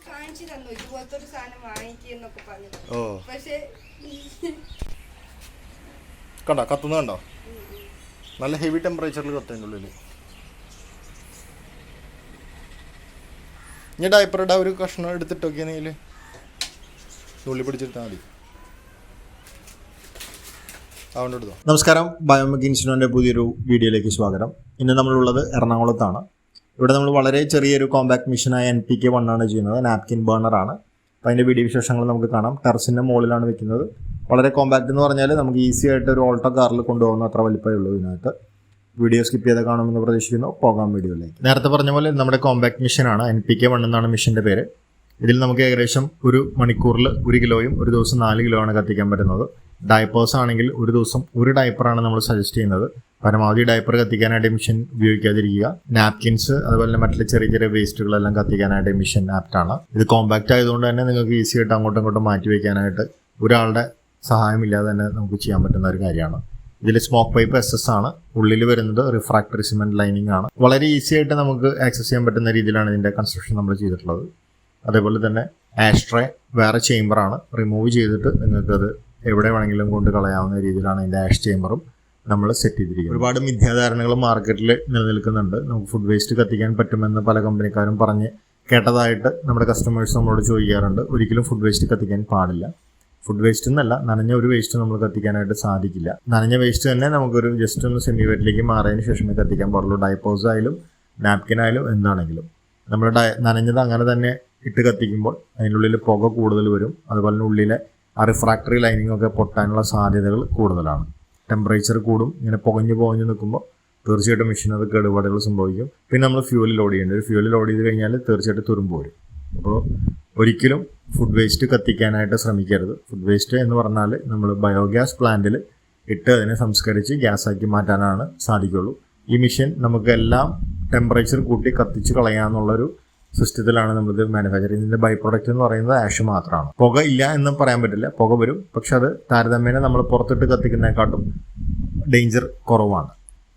കാണിച്ചു തന്നു ഇതുപോലത്തെ ഒരു സാധനം വാങ്ങിക്കുന്നൊക്കെ പറഞ്ഞു. ഓ പക്ഷെ കണ്ടോ കത്തുന്ന കണ്ടോ, നല്ല ഹെവി ടെമ്പറേച്ചറിൽ കത്തുന്നതിൻ്റെ ഉള്ളിൽ. ഇനി ഡയപ്പറുടെ ഒരു കഷ്ണം എടുത്തിട്ട് നോക്കിയാണെങ്കിൽ നുള്ളി പിടിച്ചെടുത്താൽ മതി. അതുകൊണ്ട് എടുത്തോ. നമസ്കാരം, ബയോമെക് ഇൻസ്റ്റിറ്റ്യൂട്ടിൻ്റെ പുതിയൊരു വീഡിയോയിലേക്ക് സ്വാഗതം. ഇന്ന് നമ്മളുള്ളത് എറണാകുളത്താണ്. ഇവിടെ നമ്മൾ വളരെ ചെറിയൊരു കോമ്പാക്ട് മെഷീനായ NPK1 ആണ് ചെയ്യുന്നത്. നാപ്കിൻ ബേണറാണ്. അപ്പോൾ അതിൻ്റെ വീഡിയോ വിശേഷങ്ങൾ നമുക്ക് കാണാം. ടെറസിൻ്റെ മുകളിലാണ് വെക്കുന്നത്. വളരെ കോമ്പാക്റ്റ് എന്ന് പറഞ്ഞാൽ നമുക്ക് ഈസി ആയിട്ട് ഒരു ഓൾട്ടോ കാറിൽ കൊണ്ടുപോകുന്ന അത്ര വലിപ്പമേ ഉള്ളൂ. ഇതിനകത്ത് വീഡിയോ സ്കിപ്പ് ചെയ്ത് കാണുമെന്ന് പ്രതീക്ഷിക്കുന്നു. പോകാം വീഡിയോയിലേക്ക്. നേരത്തെ പറഞ്ഞ പോലെ നമ്മുടെ കോമ്പാക്ട് മെഷീനാണ്. NPK1 എന്നാണ് മെഷീൻ്റെ പേര്. ഇതിൽ നമുക്ക് ഏകദേശം ഒരു മണിക്കൂറിൽ 1 കിലോയും ഒരു ദിവസം 4 കിലോ ആണ് കത്തിക്കാൻ പറ്റുന്നത്. ഡയപ്പേഴ്സ് ആണെങ്കിൽ ഒരു ദിവസം ഒരു ഡയപ്പറാണ് നമ്മൾ സജസ്റ്റ് ചെയ്യുന്നത്. പരമാവധി ഡയപ്പർ കത്തിക്കാനായിട്ട് മെഷീൻ ഉപയോഗിക്കാതിരിക്കുക. നാപ്കിൻസ് അതുപോലെ തന്നെ മറ്റുള്ള ചെറിയ ചെറിയ വേസ്റ്റുകളെല്ലാം കത്തിക്കാനായിട്ട് മെഷീൻ ആപ്റ്റാണ്. ഇത് കോമ്പാക്റ്റ് ആയതുകൊണ്ട് തന്നെ നിങ്ങൾക്ക് ഈസി ആയിട്ട് അങ്ങോട്ടും ഇങ്ങോട്ടും മാറ്റി വയ്ക്കാനായിട്ട് ഒരാളുടെ സഹായമില്ലാതെ തന്നെ നമുക്ക് ചെയ്യാൻ പറ്റുന്ന ഒരു കാര്യമാണ്. ഇതിൽ സ്മോക്ക് പൈപ്പ് SS ആണ്. ഉള്ളിൽ വരുന്നത് റിഫ്രാക്ടറി സിമെന്റ് ലൈനിങ് ആണ്. വളരെ ഈസി ആയിട്ട് നമുക്ക് ആക്സസ് ചെയ്യാൻ പറ്റുന്ന രീതിയിലാണ് ഇതിൻ്റെ കൺസ്ട്രക്ഷൻ നമ്മൾ ചെയ്തിട്ടുള്ളത്. അതേപോലെ തന്നെ ആഷ്ട്രേ വേറെ ചേംബറാണ്. റിമൂവ് ചെയ്തിട്ട് നിങ്ങൾക്കത് എവിടെ വേണമെങ്കിലും കൊണ്ട് കളയാവുന്ന രീതിയിലാണ് ഇതിൻ്റെ ആഷ് ചേംബറും നമ്മൾ സെറ്റ് ചെയ്തിരിക്കുന്നത്. ഒരുപാട് മിഥ്യാധാരണകൾ മാർക്കറ്റിൽ നിലനിൽക്കുന്നുണ്ട്. നമുക്ക് ഫുഡ് വേസ്റ്റ് കത്തിക്കാൻ പറ്റുമെന്ന് പല കമ്പനിക്കാരും പറഞ്ഞ് കേട്ടതായിട്ട് നമ്മുടെ കസ്റ്റമേഴ്സ് നമ്മളോട് ചോദിക്കാറുണ്ട്. ഒരിക്കലും ഫുഡ് വേസ്റ്റ് കത്തിക്കാൻ പാടില്ല. ഫുഡ് വേസ്റ്റ് എന്നല്ല, നനഞ്ഞ ഒരു വേസ്റ്റ് നമ്മൾ കത്തിക്കാനായിട്ട് സാധിക്കില്ല. നനഞ്ഞ വേസ്റ്റ് തന്നെ നമുക്കൊരു ജസ്റ്റ് ഒന്ന് സെമി വെറ്റിലേക്ക് മാറിയതിന് ശേഷമേ കത്തിക്കാൻ പാടുള്ളൂ. ഡയപ്പേഴ്സ് ആയാലും നാപ്കിനായാലും എന്താണെങ്കിലും നമ്മൾ നനഞ്ഞത് അങ്ങനെ തന്നെ ഇട്ട് കത്തിക്കുമ്പോൾ അതിനുള്ളിൽ പുക കൂടുതൽ വരും. അതുപോലെ തന്നെ ഉള്ളിലെ ആ റിഫ്രാക്ടറി ലൈനിങ് ഒക്കെ പൊട്ടാനുള്ള സാധ്യതകൾ കൂടുതലാണ്. ടെമ്പറേച്ചർ കൂടും. ഇങ്ങനെ പുകഞ്ഞു നിൽക്കുമ്പോൾ തീർച്ചയായിട്ടും മെഷീനത് കേടുപാടുകൾ സംഭവിക്കും. പിന്നെ നമ്മൾ ഫ്യൂവൽ ലോഡ് ചെയ്യേണ്ടത്. ഒരു ഫ്യൂവൽ ലോഡ് ചെയ്ത് കഴിഞ്ഞാൽ തീർച്ചയായിട്ടും തുരുമ്പ് വരും. അപ്പോൾ ഒരിക്കലും ഫുഡ് വേസ്റ്റ് കത്തിക്കാനായിട്ട് ശ്രമിക്കരുത്. ഫുഡ് വേസ്റ്റ് എന്ന് പറഞ്ഞാൽ നമ്മൾ ബയോഗ്യാസ് പ്ലാന്റിൽ ഇട്ട് അതിനെ സംസ്കരിച്ച് ഗ്യാസാക്കി മാറ്റാനാണ് സാധിക്കുള്ളൂ. ഈ മെഷീൻ നമുക്ക് എല്ലാം ടെമ്പറേച്ചർ കൂട്ടി കത്തിച്ച് കളയാമെന്നുള്ളൊരു സിസ്റ്റത്തിലാണ് നമ്മളിത് മാനുഫാക്ചർ ചെയ്യുന്നത്. ഇതിൻ്റെ ബൈ പ്രൊഡക്റ്റ് എന്ന് പറയുന്നത് ആഷ് മാത്രമാണ്. പുക ഇല്ല എന്നും പറയാൻ പറ്റില്ല, പുക വരും. പക്ഷെ അത് താരതമ്യേന നമ്മൾ പുറത്തിട്ട് കത്തിക്കുന്നതിനെക്കാട്ടും ഡേഞ്ചർ കുറവാണ്.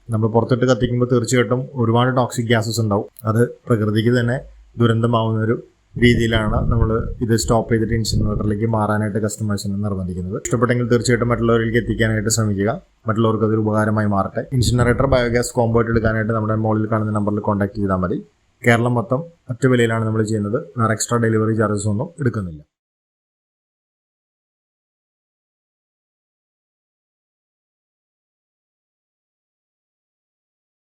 നമ്മൾ പുറത്തിട്ട് കത്തിക്കുമ്പോൾ തീർച്ചയായിട്ടും ഒരുപാട് ടോക്സിക് ഗ്യാസസ് ഉണ്ടാവും. അത് പ്രകൃതിക്ക് തന്നെ ദുരന്തമാവുന്നൊരു രീതിയിലാണ് നമ്മൾ ഇത് സ്റ്റോപ്പ് ചെയ്തിട്ട് ഇൻസിനറേറ്ററിലേക്ക് മാറാനായിട്ട് കസ്റ്റമേഴ്സിനെ നിർബന്ധിക്കുന്നത്. ഇഷ്ടപ്പെട്ടെങ്കിൽ തീർച്ചയായിട്ടും മറ്റുള്ളവരിലേക്ക് എത്തിക്കാനായിട്ട് ശ്രമിക്കുക. മറ്റുള്ളവർക്ക് അതൊരു ഉപകാരമായി മാറട്ടെ. ഇൻസിനറേറ്റർ ബയോഗ്യാസ് കോമ്പോ ആയിട്ട് എടുക്കാനായിട്ട് നമ്മുടെ മുകളിൽ കാണുന്ന നമ്പറിൽ കോൺടാക്ട് ചെയ്താൽ മതി. കേരളം മൊത്തം ഒറ്റ വിലയിലാണ് നമ്മൾ ചെയ്യുന്നത്. വേറെ എക്സ്ട്രാ ഡെലിവറി ചാർജസ് ഒന്നും എടുക്കുന്നില്ല.